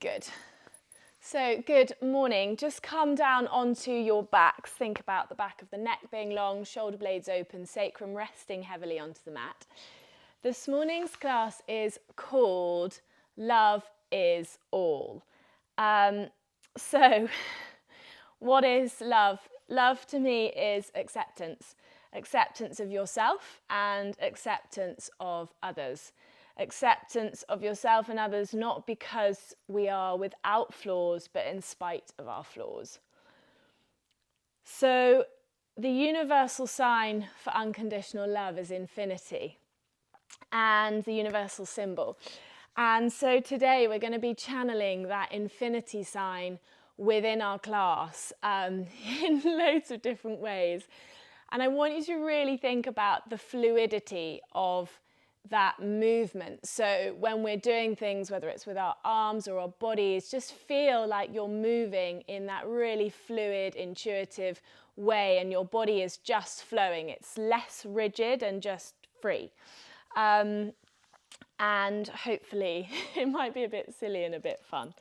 Good. So good morning. Just come down onto your backs. Think about the back of the neck being long, shoulder blades open, sacrum resting heavily onto the mat. This morning's class is called Love is All. So what is love? Love to me is acceptance. Acceptance of yourself and acceptance of others. Acceptance of yourself and others, not because we are without flaws, but in spite of our flaws. So the universal sign for unconditional love is infinity, and the universal symbol. And so today we're going to be channeling that infinity sign within our class in loads of different ways. And I want you to really think about the fluidity of that movement. So when we're doing things, whether it's with our arms or our bodies, just feel like you're moving in that really fluid, intuitive way, and your body is just flowing. It's less rigid and just free. And hopefully it might be a bit silly and a bit fun.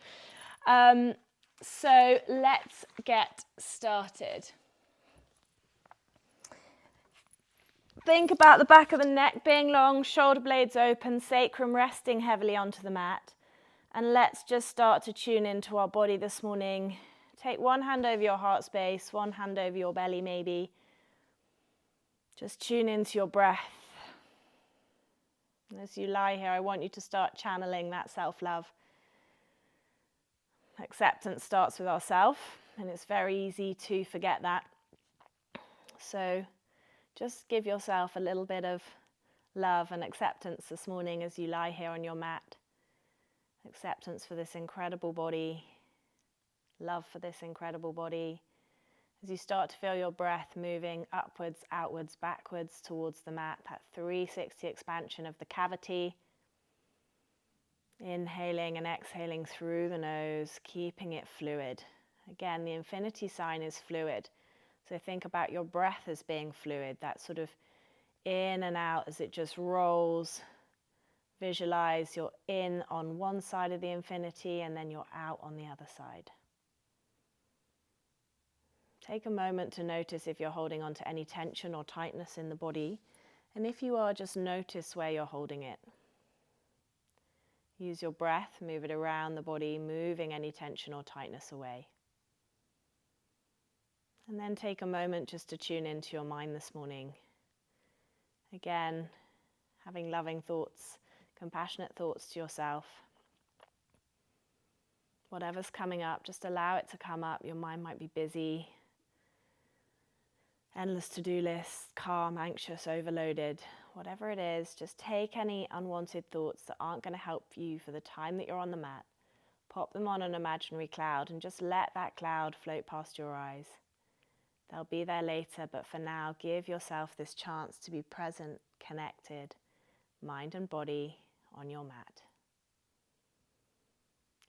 So let's get started. Think about the back of the neck being long, shoulder blades open, sacrum resting heavily onto the mat. And let's just start to tune into our body this morning. Take one hand over your heart space, one hand over your belly maybe. Just tune into your breath. As you lie here, I want you to start channeling that self-love. Acceptance starts with ourselves, and it's very easy to forget that. So just give yourself a little bit of love and acceptance this morning as you lie here on your mat. Acceptance for this incredible body. Love for this incredible body. As you start to feel your breath moving upwards, outwards, backwards towards the mat, that 360 expansion of the cavity. Inhaling and exhaling through the nose, keeping it fluid. Again, the infinity sign is fluid. So think about your breath as being fluid, that sort of in and out as it just rolls. Visualize you're in on one side of the infinity and then you're out on the other side. Take a moment to notice if you're holding on to any tension or tightness in the body. And if you are, just notice where you're holding it. Use your breath, move it around the body, moving any tension or tightness away. And then take a moment just to tune into your mind this morning. Again, having loving thoughts, compassionate thoughts to yourself. Whatever's coming up, just allow it to come up. Your mind might be busy. Endless to-do lists, calm, anxious, overloaded. Whatever it is, just take any unwanted thoughts that aren't going to help you for the time that you're on the mat. Pop them on an imaginary cloud and just let that cloud float past your eyes. They'll be there later, but for now, give yourself this chance to be present, connected, mind and body on your mat.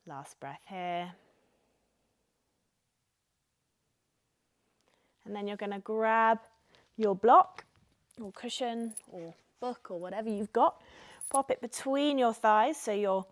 Last breath here. And then you're going to grab your block or cushion or book or whatever you've got. Pop it between your thighs so your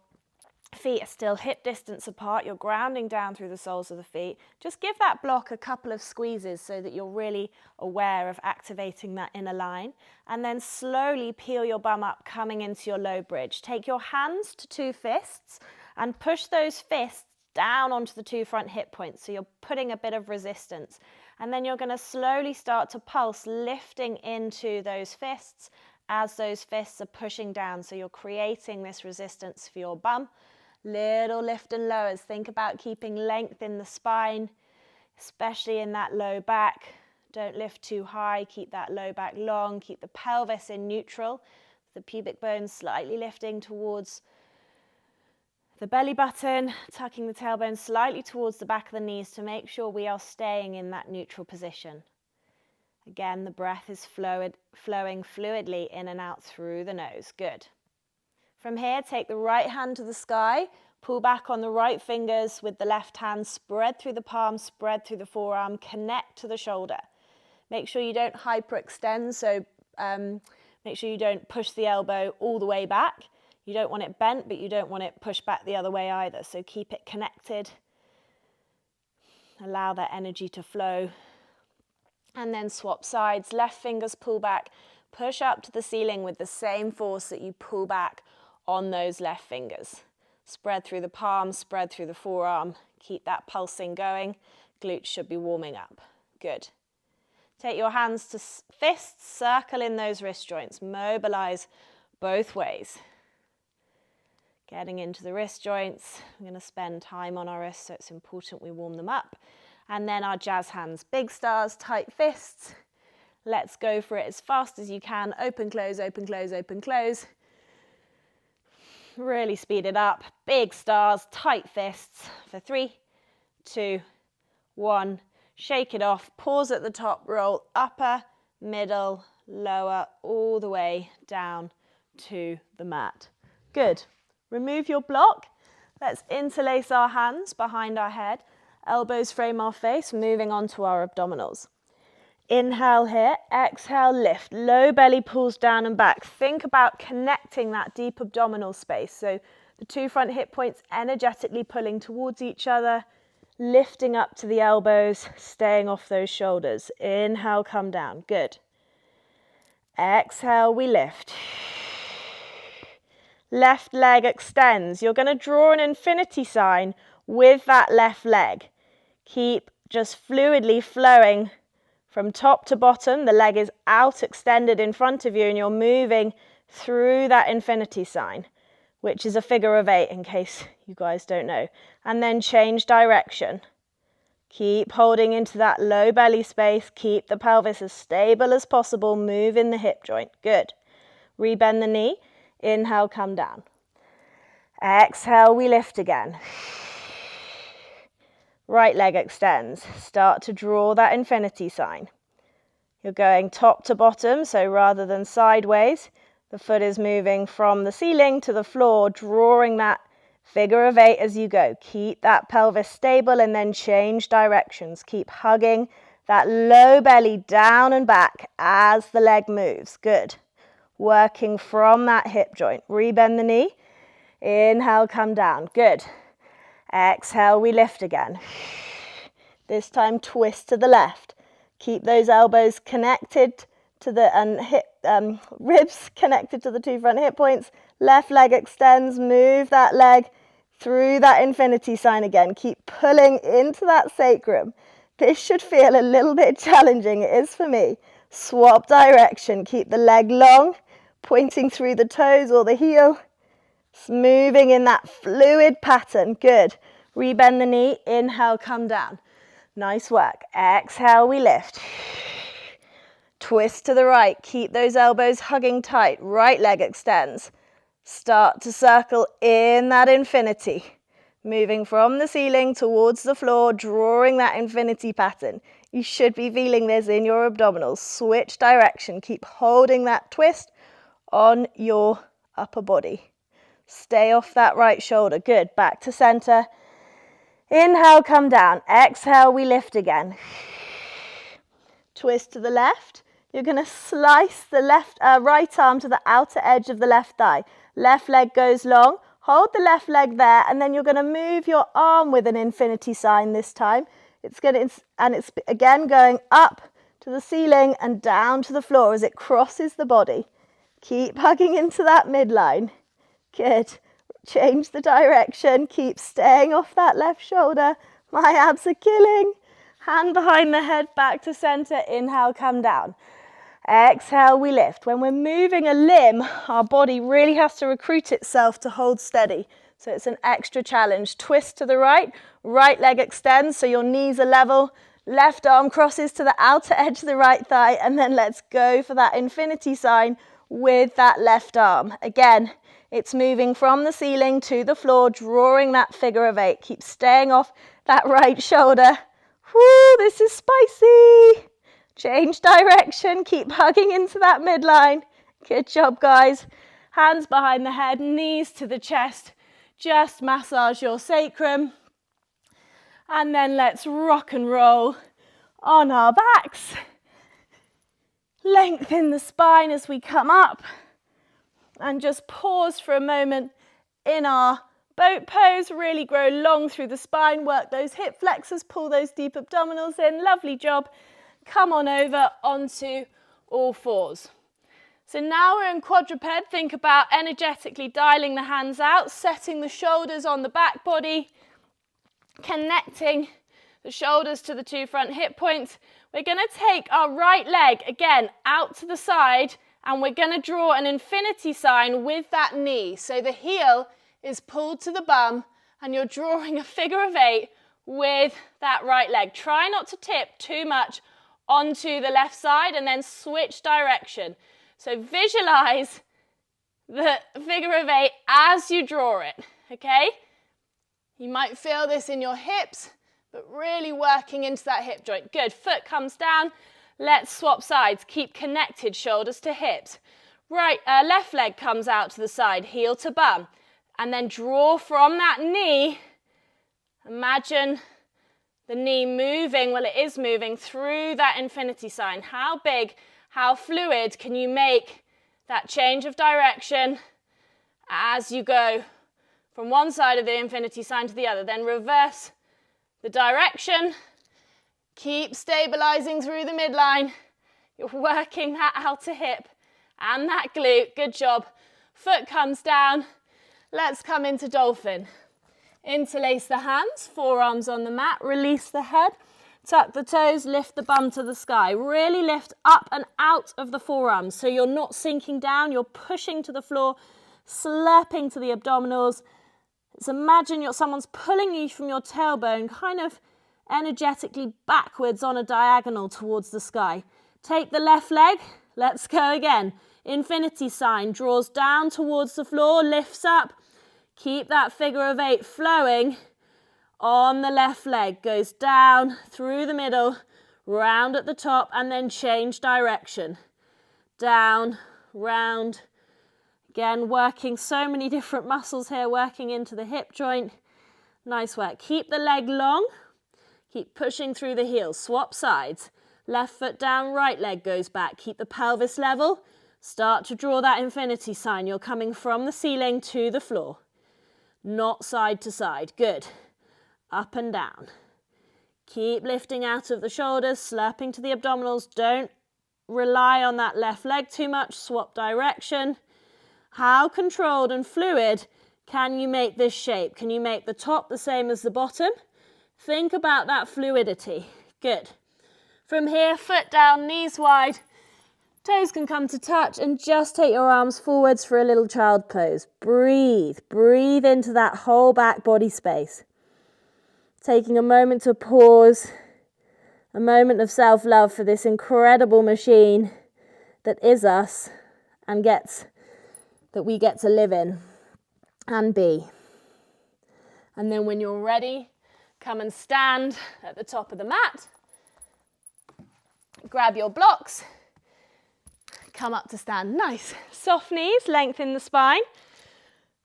feet are still hip distance apart. You're grounding down through the soles of the feet. Just give that block a couple of squeezes so that you're really aware of activating that inner line. And then slowly peel your bum up, coming into your low bridge. Take your hands to two fists and push those fists down onto the two front hip points. So you're putting a bit of resistance. And then you're going to slowly start to pulse, lifting into those fists as those fists are pushing down. So you're creating this resistance for your bum. Little lift and lowers. Think about keeping length in the spine, especially in that low back. Don't lift too high. Keep that low back long. Keep the pelvis in neutral. The pubic bone slightly lifting towards the belly button, tucking the tailbone slightly towards the back of the knees to make sure we are staying in that neutral position. Again, the breath is flowing fluidly in and out through the nose. Good. From here, take the right hand to the sky, pull back on the right fingers with the left hand, spread through the palm, spread through the forearm, connect to the shoulder. Make sure you don't hyperextend, so make sure you don't push the elbow all the way back. You don't want it bent, but you don't want it pushed back the other way either. So keep it connected. Allow that energy to flow. And then swap sides. Left fingers pull back. Push up to the ceiling with the same force that you pull back on those left fingers. Spread through the palm, spread through the forearm. Keep that pulsing going. Glutes should be warming up. Good. Take your hands to fists, circle in those wrist joints. Mobilize both ways. Getting into the wrist joints. We're going to spend time on our wrists, so it's important we warm them up. And then our jazz hands. Big stars, tight fists. Let's go for it as fast as you can. Open, close, open, close, open, close. Really speed it up. Big stars, tight fists for 3, 2, 1. Shake it off. Pause at the top. Roll upper, middle, lower, all the way down to the mat. Good. Remove your block. Let's interlace our hands behind our head. Elbows frame our face, moving on to our abdominals. Inhale here, exhale, lift. Low belly pulls down and back. Think about connecting that deep abdominal space. So the 2 front hip points energetically pulling towards each other, lifting up to the elbows, staying off those shoulders. Inhale, come down. Good. Exhale, we lift. Left leg extends. You're going to draw an infinity sign with that left leg. Keep just fluidly flowing from top to bottom. The leg is out, extended in front of you, and you're moving through that infinity sign, which is a figure of 8 in case you guys don't know. And then change direction. Keep holding into that low belly space. Keep the pelvis as stable as possible. Move in the hip joint. Good. Rebend the knee. Inhale, come down. Exhale, we lift again. Right leg extends. Start to draw that infinity sign. You're going top to bottom, so rather than sideways, the foot is moving from the ceiling to the floor, drawing that figure of 8 as you go. Keep that pelvis stable and then change directions. Keep hugging that low belly down and back as the leg moves. Good. Working from that hip joint. Rebend the knee. Inhale, come down. Good. Exhale, we lift again. This time twist to the left. Keep those elbows connected to the ribs connected to the 2 front hip points. Left leg extends. Move that leg through that infinity sign again. Keep pulling into that sacrum. This should feel a little bit challenging. It is for me. Swap direction. Keep the leg long, pointing through the toes or the heel. Moving in that fluid pattern. Good. Rebend the knee. Inhale, come down. Nice work. Exhale, we lift. Twist to the right. Keep those elbows hugging tight. Right leg extends. Start to circle in that infinity. Moving from the ceiling towards the floor, drawing that infinity pattern. You should be feeling this in your abdominals. Switch direction. Keep holding that twist on your upper body. Stay off that right shoulder. Good. Back to center. Inhale, come down. Exhale, we lift again. Twist to the left. You're going to slice the right arm to the outer edge of the left thigh. Left leg goes long. Hold the left leg there, and then you're going to move your arm with an infinity sign this time. It's again going up to the ceiling and down to the floor as it crosses the body. Keep hugging into that midline. Good. Change the direction. Keep staying off that left shoulder. My abs are killing. Hand behind the head, back to center. Inhale, come down. Exhale, we lift. When we're moving a limb, our body really has to recruit itself to hold steady. So it's an extra challenge. Twist to the right. Right leg extends so your knees are level. Left arm crosses to the outer edge of the right thigh. And then let's go for that infinity sign with that left arm. Again, it's moving from the ceiling to the floor, drawing that figure of 8. Keep staying off that right shoulder. Woo, this is spicy. Change direction. Keep hugging into that midline. Good job, guys. Hands behind the head, knees to the chest. Just massage your sacrum. And then let's rock and roll on our backs. Lengthen the spine as we come up. And just pause for a moment in our boat pose. Really grow long through the spine. Work those hip flexors. Pull those deep abdominals in. Lovely job. Come on over onto all fours. So now we're in quadruped. Think about energetically dialing the hands out, setting the shoulders on the back body, connecting the shoulders to the two front hip points. We're going to take our right leg, again, out to the side, and we're going to draw an infinity sign with that knee. So the heel is pulled to the bum, and you're drawing a figure of 8 with that right leg. Try not to tip too much onto the left side, and then switch direction. So visualize the figure of 8 as you draw it, okay? You might feel this in your hips, but really working into that hip joint. Good, foot comes down. Let's swap sides. Keep connected, shoulders to hips. Left leg comes out to the side, heel to bum. And then draw from that knee. Imagine the knee moving, well, it is moving through that infinity sign. How big, how fluid can you make that change of direction as you go from one side of the infinity sign to the other? Then reverse the direction. Keep stabilizing through the midline. You're working that outer hip and that glute. Good job. Foot comes down. Let's come into dolphin. Interlace the hands, forearms on the mat, release the head, tuck the toes, lift the bum to the sky. Really lift up and out of the forearms so you're not sinking down, you're pushing to the floor, slurping to the abdominals. So imagine someone's pulling you from your tailbone, kind of energetically backwards on a diagonal towards the sky. Take the left leg, let's go again. Infinity sign, draws down towards the floor, lifts up. Keep that figure of 8 flowing on the left leg. Goes down through the middle, round at the top, and then change direction. Down, round. Again, working so many different muscles here, working into the hip joint. Nice work. Keep the leg long. Keep pushing through the heels. Swap sides. Left foot down, right leg goes back. Keep the pelvis level. Start to draw that infinity sign. You're coming from the ceiling to the floor. Not side to side. Good. Up and down. Keep lifting out of the shoulders, slurping to the abdominals. Don't rely on that left leg too much. Swap direction. How controlled and fluid can you make this shape? Can you make the top the same as the bottom? Think about that fluidity. Good. From here, foot down, knees wide. Toes can come to touch, and just take your arms forwards for a little child pose. Breathe. Breathe into that whole back body space. Taking a moment to pause, a moment of self-love for this incredible machine that is us and that we get to live in and be. And then when you're ready, come and stand at the top of the mat. Grab your blocks. Come up to stand. Nice. Soft knees, lengthen the spine.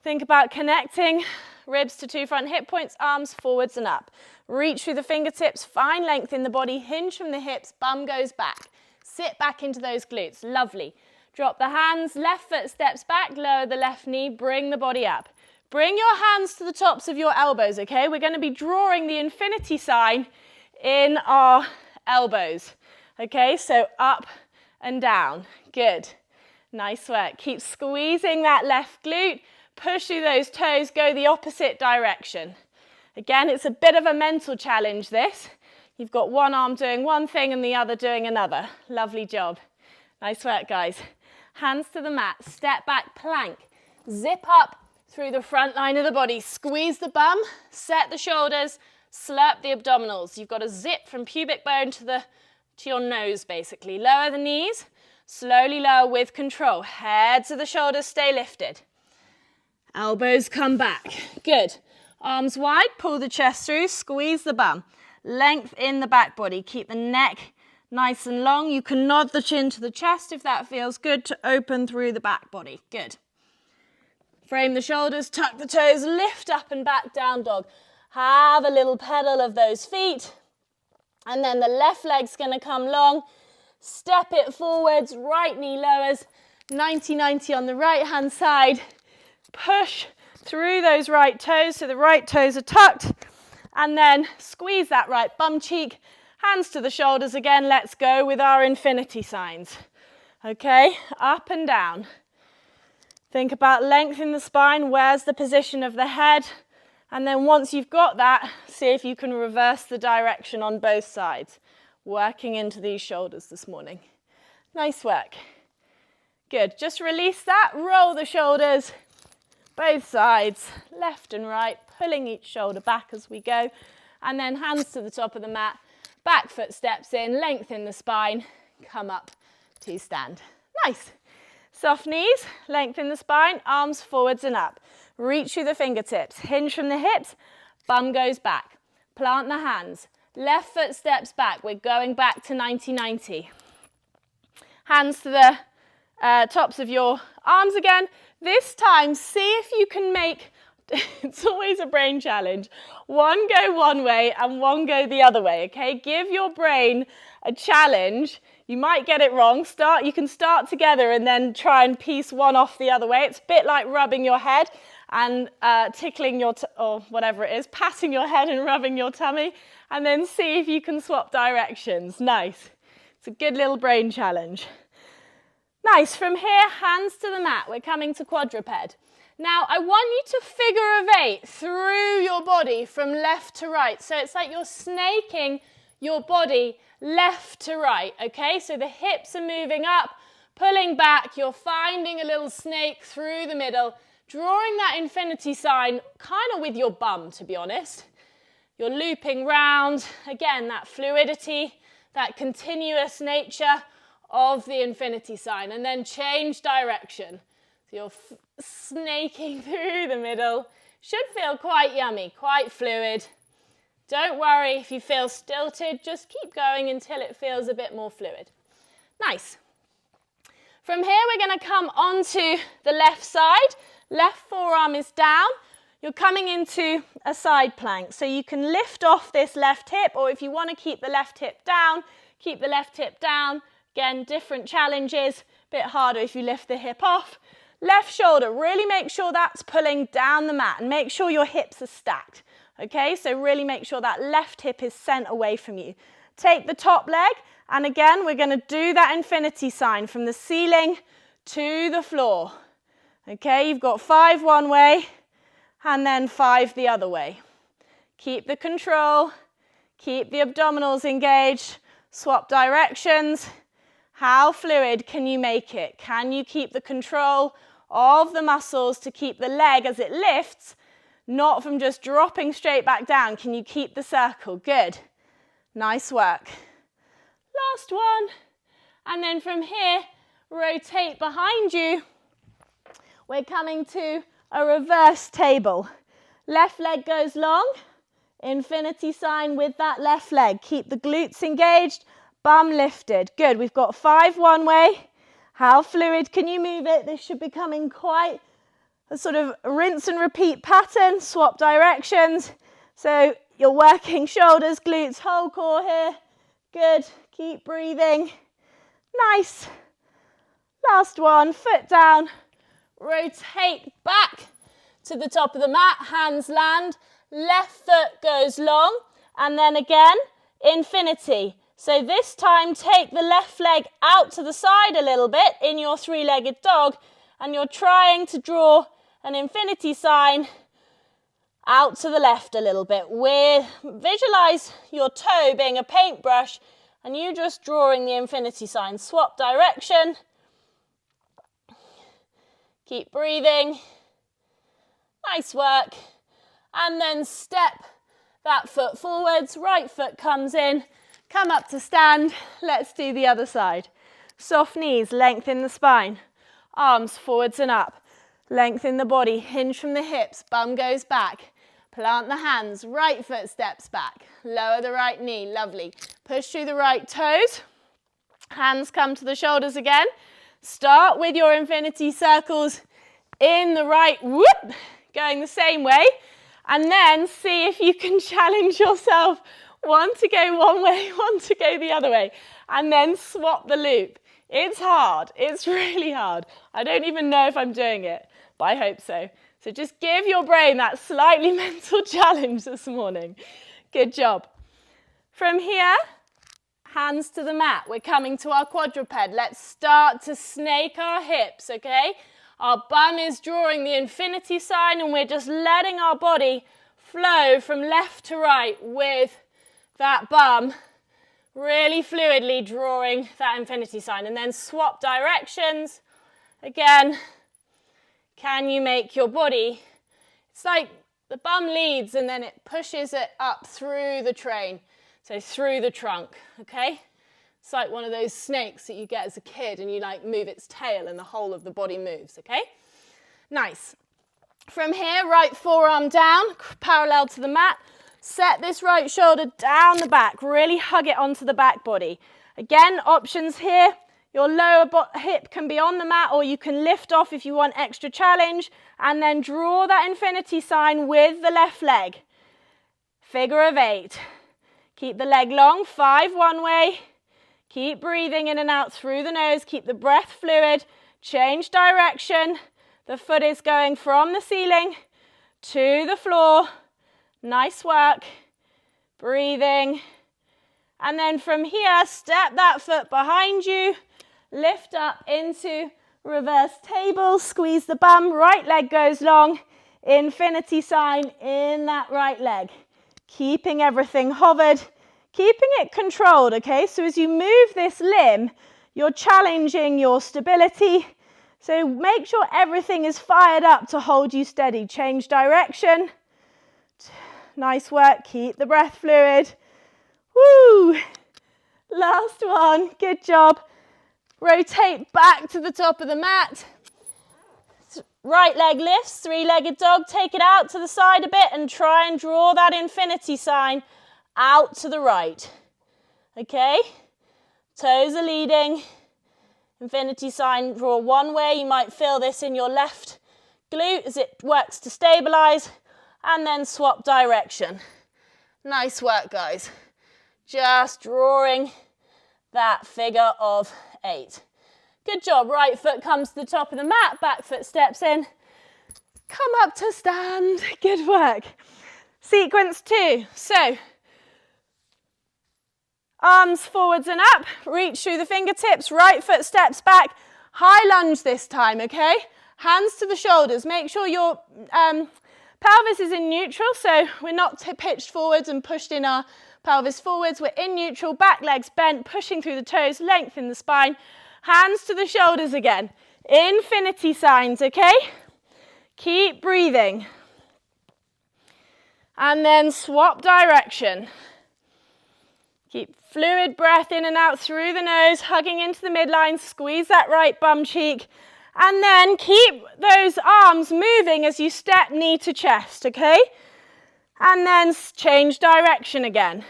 Think about connecting ribs to two front hip points, arms forwards and up. Reach through the fingertips, find length in the body, hinge from the hips, bum goes back. Sit back into those glutes. Lovely. Drop the hands, left foot steps back, lower the left knee, bring the body up. Bring your hands to the tops of your elbows, okay? We're going to be drawing the infinity sign in our elbows. Okay, so up and down. Good. Nice work. Keep squeezing that left glute. Push through those toes. Go the opposite direction. Again, it's a bit of a mental challenge, this. You've got one arm doing one thing and the other doing another. Lovely job. Nice work, guys. Hands to the mat. Step back, plank. Zip up through the front line of the body. Squeeze the bum. Set the shoulders. Slurp the abdominals. You've got to zip from pubic bone to your nose, basically. Lower the knees. Slowly lower with control. Head to the shoulders, stay lifted. Elbows come back. Good. Arms wide, pull the chest through, squeeze the bum. Length in the back body. Keep the neck nice and long. You can nod the chin to the chest if that feels good to open through the back body. Good. Frame the shoulders, tuck the toes, lift up and back, down dog. Have a little pedal of those feet. And then the left leg's going to come long. Step it forwards, right knee lowers, 90-90 on the right hand side. Push through those right toes so the right toes are tucked, and then squeeze that right bum cheek, hands to the shoulders again. Let's go with our infinity signs. Okay, up and down. Think about length in the spine. Where's the position of the head? And then once you've got that, see if you can reverse the direction on both sides. Working into these shoulders this morning. Nice work. Good, just release that, roll the shoulders, both sides, left and right, pulling each shoulder back as we go, and then hands to the top of the mat, back foot steps in, lengthen the spine, come up to stand. Nice. Soft knees, lengthen the spine, arms forwards and up. Reach through the fingertips, hinge from the hips, bum goes back. Plant the hands, left foot steps back, we're going back to 90-90. Hands to the tops of your arms again. This time, see if you can make, it's always a brain challenge, one go one way and one go the other way, okay? Give your brain a challenge. You might get it wrong. You can start together and then try and piece one off the other way. It's a bit like rubbing your head and tickling your, or whatever it is, patting your head and rubbing your tummy, and then see if you can swap directions. Nice. It's a good little brain challenge. Nice, from here, hands to the mat. We're coming to quadruped. Now, I want you to figure of 8 through your body from left to right. So it's like you're snaking your body left to right, okay? So the hips are moving up, pulling back. You're finding a little snake through the middle, drawing that infinity sign kind of with your bum, to be honest. You're looping round. Again, that fluidity, that continuous nature of the infinity sign, and then change direction. So you're snaking through the middle. Should feel quite yummy, quite fluid. Don't worry if you feel stilted, just keep going until it feels a bit more fluid. Nice. From here, we're going to come onto the left side. Left forearm is down. You're coming into a side plank. So you can lift off this left hip, or if you want to keep the left hip down, keep the left hip down. Again, different challenges, a bit harder if you lift the hip off. Left shoulder, really make sure that's pulling down the mat and make sure your hips are stacked. Okay, so really make sure that left hip is sent away from you. Take the top leg, and again, we're going to do that infinity sign from the ceiling to the floor. Okay, you've got 5 one way and then 5 the other way. Keep the control, keep the abdominals engaged, swap directions. How fluid can you make it? Can you keep the control of the muscles to keep the leg as it lifts, not from just dropping straight back down? Can you keep the circle? Good. Nice work. Last one. And then from here, rotate behind you. We're coming to a reverse table. Left leg goes long. Infinity sign with that left leg. Keep the glutes engaged. Bum lifted. Good. We've got 5 one way. How fluid can you move it? This should be becoming quite a sort of rinse and repeat pattern. Swap directions. So you're working shoulders, glutes, whole core here. Good. Keep breathing. Nice. Last one. Foot down. Rotate back to the top of the mat. Hands land. Left foot goes long. And then again, infinity. So this time, take the left leg out to the side a little bit in your 3-legged dog, and you're trying to draw an infinity sign out to the left a little bit. Visualize your toe being a paintbrush, and you just drawing the infinity sign. Swap direction. Keep breathing. Nice work. And then step that foot forwards. Right foot comes in. Come up to stand. Let's do the other side. Soft knees, lengthen the spine. Arms forwards and up. Lengthen the body, hinge from the hips, bum goes back. Plant the hands, right foot steps back. Lower the right knee, lovely. Push through the right toes. Hands come to the shoulders again. Start with your infinity circles in the right, whoop, going the same way. And then see if you can challenge yourself. One to go one way, one to go the other way. And then swap the loop. It's hard. It's really hard. I don't even know if I'm doing it, but I hope so. So just give your brain that slightly mental challenge this morning. Good job. From here, hands to the mat. We're coming to our quadruped. Let's start to snake our hips, okay? Our bum is drawing the infinity sign and we're just letting our body flow from left to right with that bum really fluidly drawing that infinity sign. And then swap directions. Again, can you make your body, it's like the bum leads and then it pushes it up through the train. So through the trunk, okay? It's like one of those snakes that you get as a kid and you like move its tail and the whole of the body moves, okay? Nice. From here, right forearm down, parallel to the mat. Set this right shoulder down the back. Really hug it onto the back body. Again, options here. Your lower hip can be on the mat or you can lift off if you want extra challenge. And then draw that infinity sign with the left leg. Figure of 8. Keep the leg long, 5 one way. Keep breathing in and out through the nose. Keep the breath fluid. Change direction. The foot is going from the ceiling to the floor. Nice work. Breathing. And then from here, step that foot behind you. Lift up into reverse table. Squeeze the bum. Right leg goes long. Infinity sign in that right leg. Keeping everything hovered. Keeping it controlled, okay? So as you move this limb, you're challenging your stability. So make sure everything is fired up to hold you steady. Change direction. Nice work. Keep the breath fluid. Woo! Last one. Good job. Rotate back to the top of the mat. Right leg lifts, three-legged dog. Take it out to the side a bit and try and draw that infinity sign out to the right. Okay? Toes are leading. Infinity sign, draw one way. You might feel this in your left glute as it works to stabilize. And then swap direction. Nice work, guys. Just drawing that figure of 8. Good job. Right foot comes to the top of the mat. Back foot steps in. Come up to stand. Good work. Sequence 2. So, arms forwards and up. Reach through the fingertips. Right foot steps back. High lunge this time, okay? Hands to the shoulders. Make sure your pelvis is in neutral, so we're not pitched forwards and pushed in our pelvis forwards. We're in neutral, back legs bent, pushing through the toes, lengthen the spine. Hands to the shoulders again. Infinity signs, okay? Keep breathing. And then swap direction. Keep fluid breath in and out through the nose, hugging into the midline, squeeze that right bum cheek. And then keep those arms moving as you step knee to chest, okay? And then change direction again.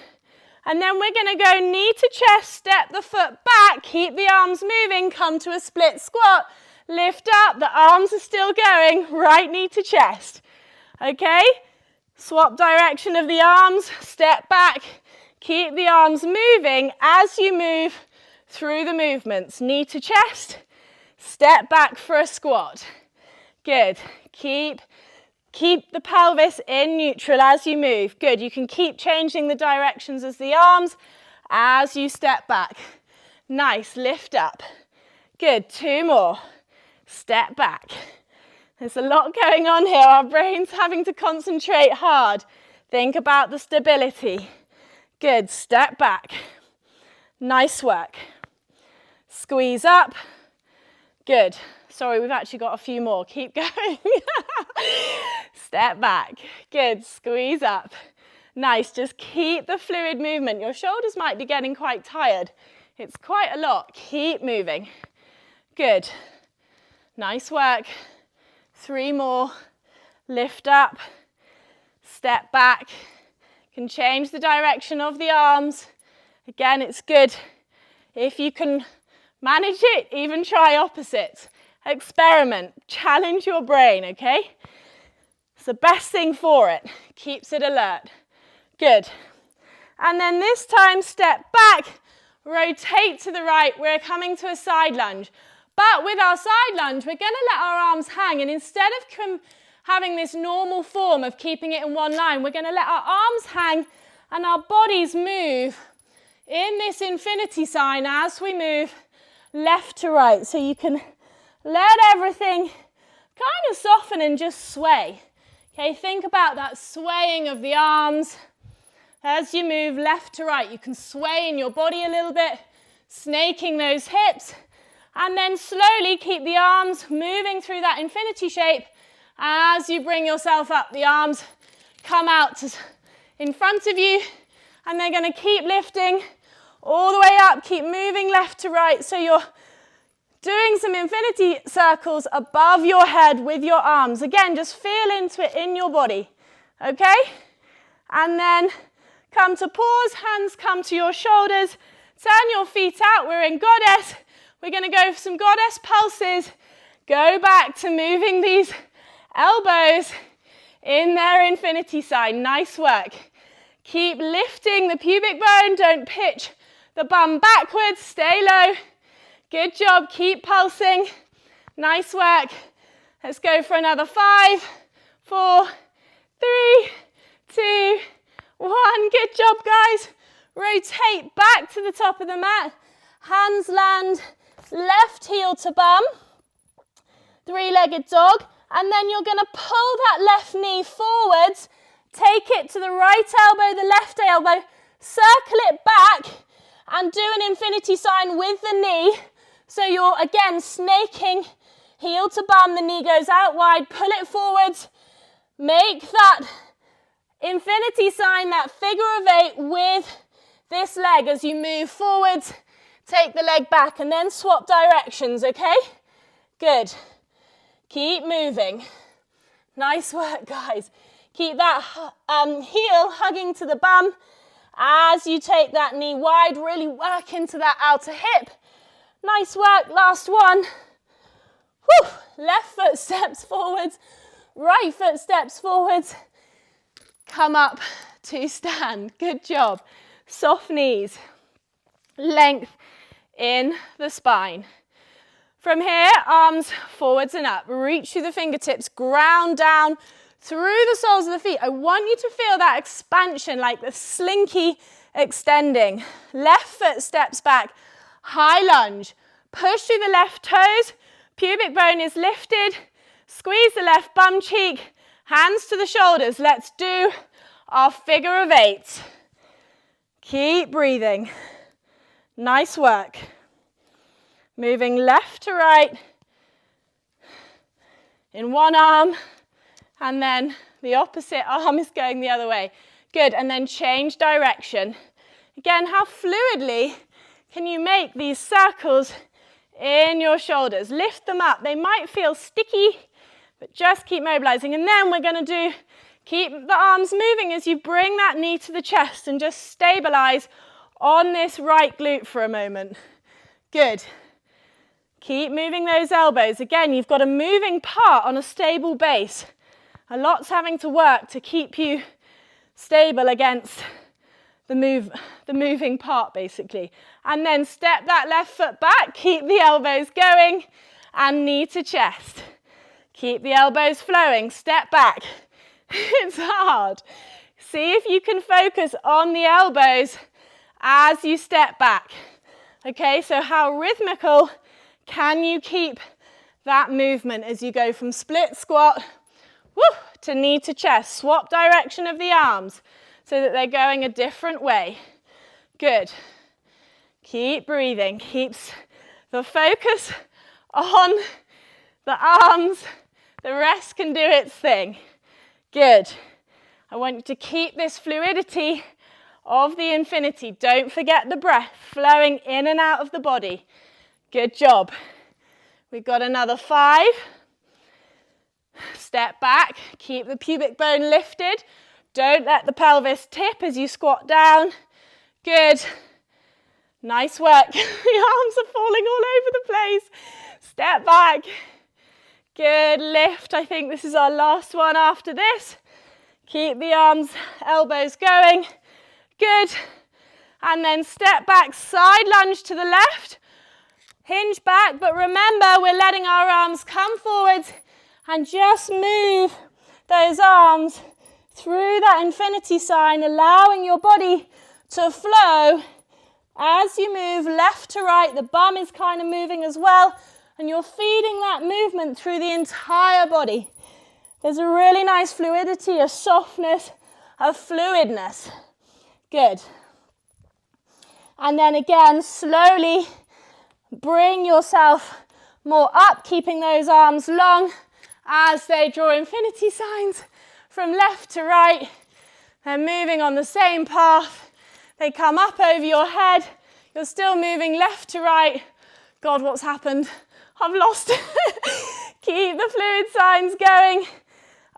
And then we're going to go knee to chest, step the foot back, keep the arms moving, come to a split squat, lift up, the arms are still going, right knee to chest, okay? Swap direction of the arms, step back, keep the arms moving as you move through the movements. Knee to chest, step back for a squat. Good. Keep the pelvis in neutral as you move. Good. You can keep changing the directions as the arms as you step back. Nice. Lift up. Good. 2 more. Step back. There's a lot going on here. Our brain's having to concentrate hard. Think about the stability. Good. Step back. Nice work. Squeeze up. Good. Sorry, we've actually got a few more. Keep going. Step back. Good. Squeeze up. Nice. Just keep the fluid movement. Your shoulders might be getting quite tired. It's quite a lot. Keep moving. Good. Nice work. 3 more. Lift up. Step back. Can change the direction of the arms. Again, it's good if you can manage it, even try opposites. Experiment, challenge your brain, okay? It's the best thing for it. Keeps it alert. Good. And then this time, step back, rotate to the right, we're coming to a side lunge. But with our side lunge, we're going to let our arms hang, and instead of having this normal form of keeping it in one line, we're going to let our arms hang and our bodies move in this infinity sign as we move left to right. So you can let everything kind of soften and just sway. Okay, think about that swaying of the arms as you move left to right. You can sway in your body a little bit, snaking those hips, and then slowly keep the arms moving through that infinity shape as you bring yourself up. The arms come out in front of you, and they're going to keep lifting all the way up. Keep moving left to right, so you're doing some infinity circles above your head with your arms. Again, just feel into it in your body, okay? And then come to pause, hands come to your shoulders, turn your feet out, we're in goddess. We're going to go for some goddess pulses. Go back to moving these elbows in their infinity sign. Nice work. Keep lifting the pubic bone, don't pitch the bum backwards, stay low. Good job, keep pulsing. Nice work. Let's go for another 5, 4, 3, 2, 1. Good job, guys. Rotate back to the top of the mat. Hands land, left heel to bum. Three-legged dog. And then you're going to pull that left knee forwards. Take it to the right elbow, the left elbow. Circle it back and do an infinity sign with the knee. So you're, again, snaking heel to bum. The knee goes out wide. Pull it forwards. Make that infinity sign, that figure of 8 with this leg as you move forwards. Take the leg back and then swap directions, okay? Good. Keep moving. Nice work, guys. Keep that heel hugging to the bum as you take that knee wide. Really work into that outer hip. Nice work. Last one. Whew. Left foot steps forwards. Right foot steps forwards. Come up to stand. Good job. Soft knees. Length in the spine. From here, arms forwards and up. Reach through the fingertips. Ground down through the soles of the feet. I want you to feel that expansion, like the slinky extending. Left foot steps back. High lunge. Push through the left toes. Pubic bone is lifted. Squeeze the left bum cheek. Hands to the shoulders. Let's do our figure of 8. Keep breathing. Nice work. Moving left to right in one arm, and then the opposite arm is going the other way. Good, and then change direction. Again, how fluidly can you make these circles in your shoulders? Lift them up. They might feel sticky, but just keep mobilizing. And then we're going to keep the arms moving as you bring that knee to the chest and just stabilize on this right glute for a moment. Good. Keep moving those elbows. Again, you've got a moving part on a stable base. A lot's having to work to keep you stable against the moving part, basically. And then step that left foot back. Keep the elbows going and knee to chest. Keep the elbows flowing. Step back. It's hard. See if you can focus on the elbows as you step back. Okay, so how rhythmical can you keep that movement as you go from split squat to knee to chest? Swap direction of the arms so that they're going a different way. Good. Keep breathing. Keeps the focus on the arms. The rest can do its thing. Good. I want you to keep this fluidity of the infinity. Don't forget the breath flowing in and out of the body. Good job. We've got another 5. Step back. Keep the pubic bone lifted. Don't let the pelvis tip as you squat down. Good. Nice work. The arms are falling all over the place. Step back. Good. Lift. I think this is our last one after this. Keep the arms, elbows going. Good. And then step back, side lunge to the left. Hinge back, but remember we're letting our arms come forwards and just move those arms through that infinity sign, allowing your body to flow as you move left to right. The bum is kind of moving as well, and you're feeding that movement through the entire body. There's a really nice fluidity, a softness, a fluidness. Good. And then again, slowly bring yourself more up, keeping those arms long as they draw infinity signs from left to right. They're moving on the same path. They come up over your head. You're still moving left to right. God, what's happened? I've lost it. Keep the fluid signs going.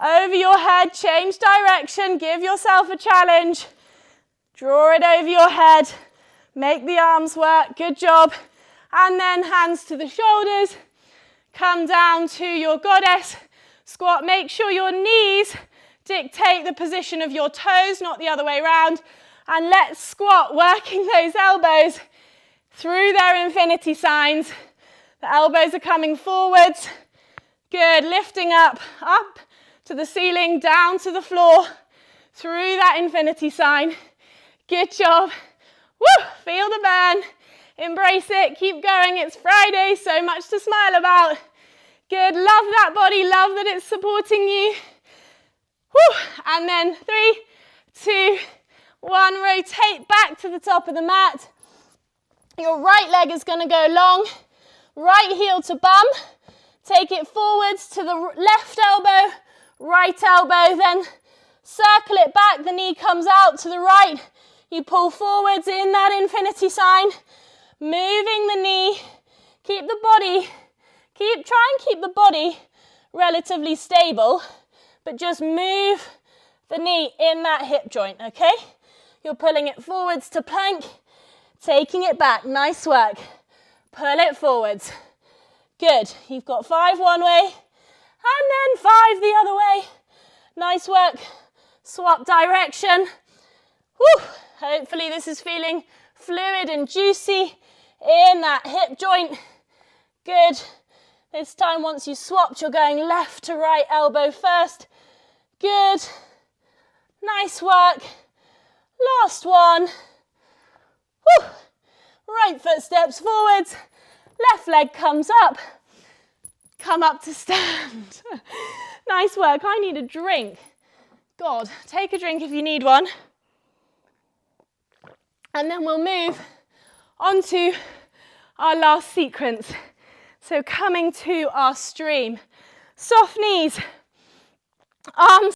Over your head, change direction. Give yourself a challenge. Draw it over your head. Make the arms work. Good job. And then hands to the shoulders. Come down to your goddess squat. Make sure your knees dictate the position of your toes, not the other way around. And let's squat, working those elbows through their infinity signs. The elbows are coming forwards. Good, lifting up to the ceiling, down to the floor, through that infinity sign. Good job. Woo, feel the burn. Embrace it, keep going. It's Friday, so much to smile about. Good, love that body, love that it's supporting you. Woo, and then 3, 2, 1, rotate back to the top of the mat. Your right leg is going to go long, right heel to bum. Take it forwards to the left elbow, right elbow, then circle it back. The knee comes out to the right. You pull forwards in that infinity sign, moving the knee. Try and keep the body relatively stable, but just move the knee in that hip joint, okay? You're pulling it forwards to plank, taking it back. Nice work. Pull it forwards. Good. You've got 5 one way and then 5 the other way. Nice work. Swap direction. Woo. Hopefully this is feeling fluid and juicy in that hip joint. Good. This time, once you swapped, you're going left to right elbow first. Good. Nice work. Last one. Woo. Right foot steps forwards. Left leg comes up. Come up to stand. Nice work. I need a drink. God, take a drink if you need one. And then we'll move on to our last sequence. So coming to our stream. Soft knees, arms